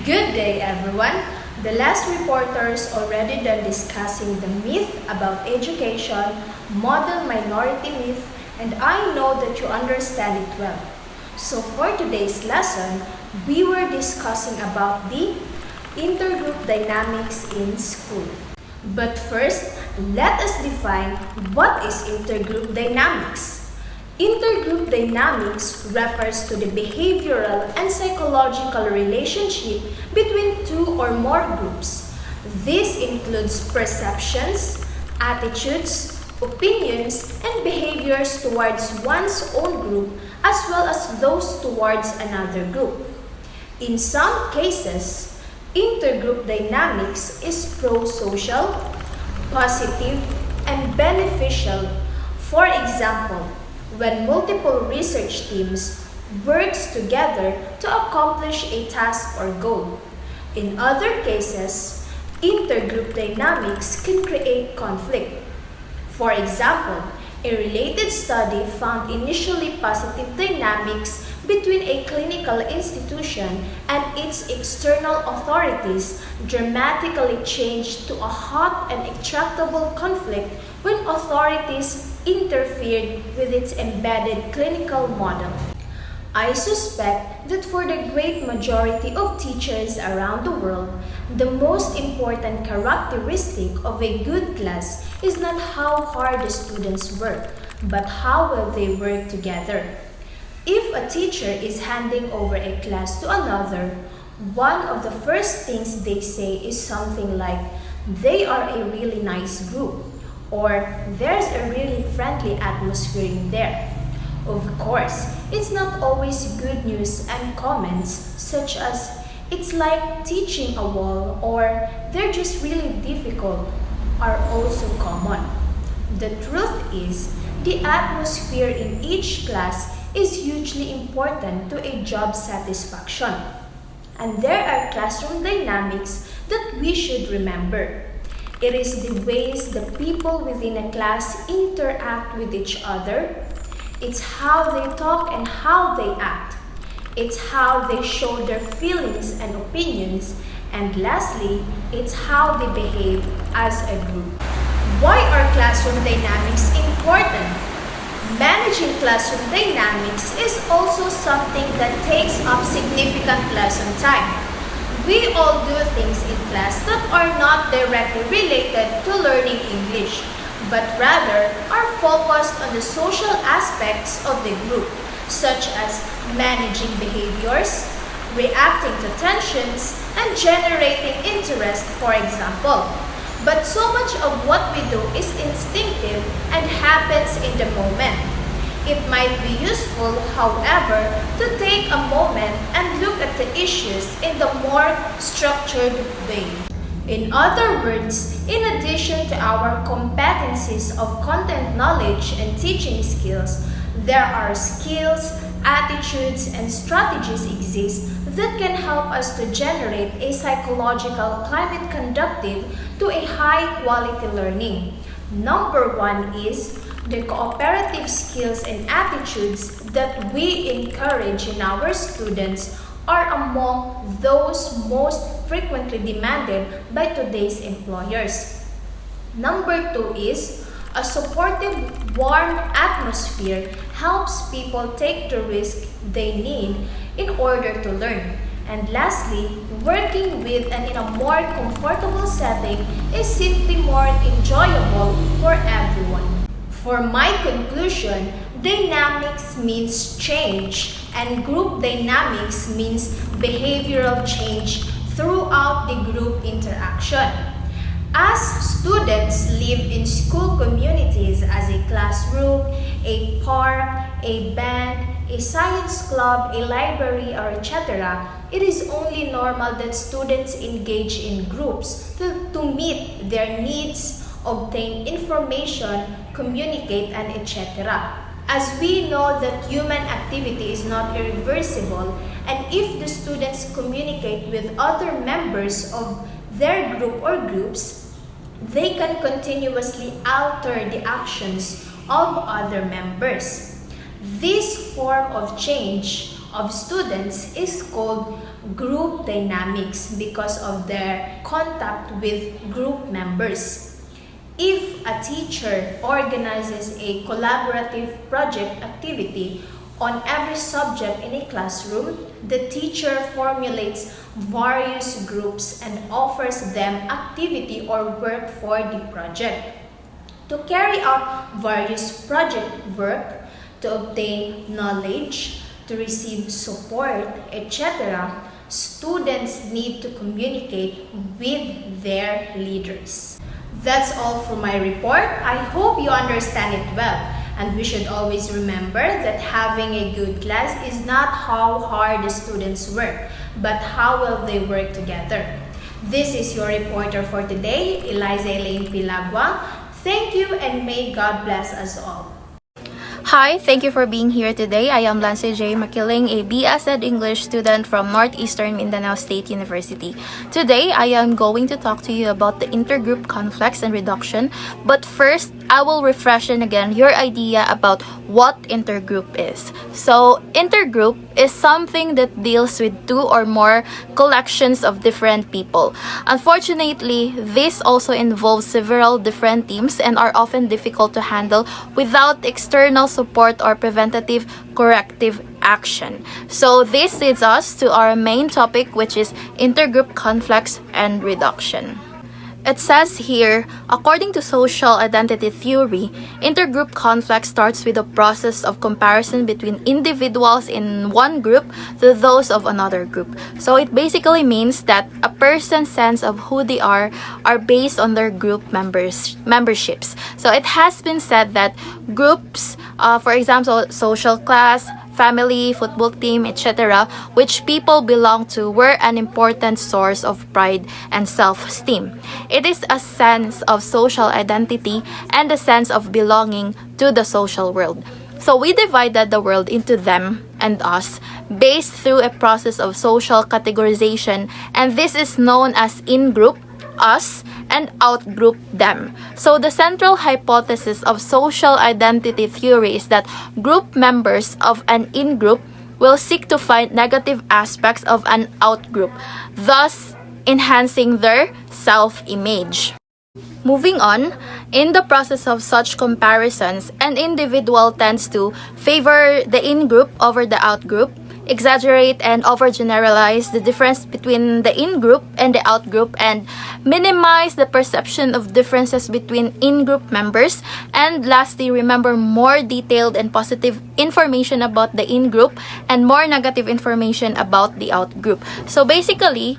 Good day, everyone. The last reporters already done discussing the myth about education, model minority myth, and I know that you understand it well. So for today's lesson, we were discussing about the intergroup dynamics in school. But first, let us define what is intergroup dynamics. Intergroup dynamics refers to the behavioral and psychological relationship between two or more groups. This includes perceptions, attitudes, opinions, and behaviors towards one's own group as well as those towards another group. In some cases, intergroup dynamics is pro-social, positive, and beneficial. For example, when multiple research teams works together to accomplish a task or goal. In other cases, intergroup dynamics can create conflict. For example, a related study found initially positive dynamics between a clinical institution and its external authorities dramatically changed to a hot and intractable conflict when authorities interfered with its embedded clinical model. I suspect that for the great majority of teachers around the world, the most important characteristic of a good class is not how hard the students work, but how well they work together. If a teacher is handing over a class to another, one of the first things they say is something like, "They are a really nice group," or "There's a really friendly atmosphere in there." Of course, it's not always good news, and comments such as, "It's like teaching a wall," or "They're just really difficult," are also common. The truth is, the atmosphere in each class is hugely important to a job satisfaction. And there are classroom dynamics that we should remember. It is the ways the people within a class interact with each other. It's how they talk and how they act. It's how they show their feelings and opinions. And lastly, it's how they behave as a group. Why are classroom dynamics important? Managing classroom dynamics is also something that takes up significant lesson time. We all do things in class that are not directly related to learning English, but rather are focused on the social aspects of the group, such as managing behaviors, reacting to tensions, and generating interest, for example. But so much of what we do is instinctive and happens in the moment. It might be useful, however, to take a moment and look at the issues in the more structured way. In other words, in addition to our competencies of content knowledge and teaching skills, there are skills, attitudes, and strategies exist that can help us to generate a psychological climate conducive to a high-quality learning. Number one is the cooperative skills and attitudes that we encourage in our students are among those most frequently demanded by today's employers. Number two is a supportive, warm atmosphere helps people take the risk they need in order to learn. And lastly, working with and in a more comfortable setting is simply more enjoyable for everyone. For my conclusion, dynamics means change, and group dynamics means behavioral change throughout the group interaction. As students live in school communities as a classroom, a park, a band, a science club, a library, or etc., it is only normal that students engage in groups to meet their needs, obtain information, communicate, and etc. As we know that human activity is not irreversible, and if the students communicate with other members of their group or groups, they can continuously alter the actions of other members. This form of change of students is called group dynamics because of their contact with group members. If a teacher organizes a collaborative project activity on every subject in a classroom, the teacher formulates various groups and offers them activity or work for the project. To carry out various project work, to obtain knowledge, to receive support, etc., students need to communicate with their leaders. That's all for my report. I hope you understand it well. And we should always remember that having a good class is not how hard the students work, but how well they work together. This is your reporter for today, Eliza Elaine P. Lagua. Thank you and may God bless us all. Hi, thank you for being here today. I am Lance J. MAQUILING, a BS Ed English student from Northeastern Mindanao State University. Today, I am going to talk to you about the intergroup conflicts and reduction. But first, I will refresh again your idea about what intergroup is. So, intergroup is something that deals with two or more collections of different people. Unfortunately, this also involves several different teams and are often difficult to handle without external support or preventative corrective action. So this leads us to our main topic, which is intergroup conflicts and reduction. It says here, according to social identity theory, intergroup conflict starts with a process of comparison between individuals in one group to those of another group. So it basically means that a person's sense of who they are based on their group memberships. So it has been said that groups, for example, social class, family, football team, etc., which people belong to, were an important source of pride and self-esteem. It is a sense of social identity and a sense of belonging to the social world. So we divided the world into them and us based through a process of social categorization, and this is known as in-group, us, and out-group, them. So the central hypothesis of social identity theory is that group members of an in-group will seek to find negative aspects of an out-group, thus enhancing their self-image. Moving on, in the process of such comparisons, an individual tends to favor the in-group over the out-group, exaggerate and overgeneralize the difference between the in-group and the out-group, and minimize the perception of differences between in-group members, and lastly, remember more detailed and positive information about the in-group and more negative information about the out-group. So basically,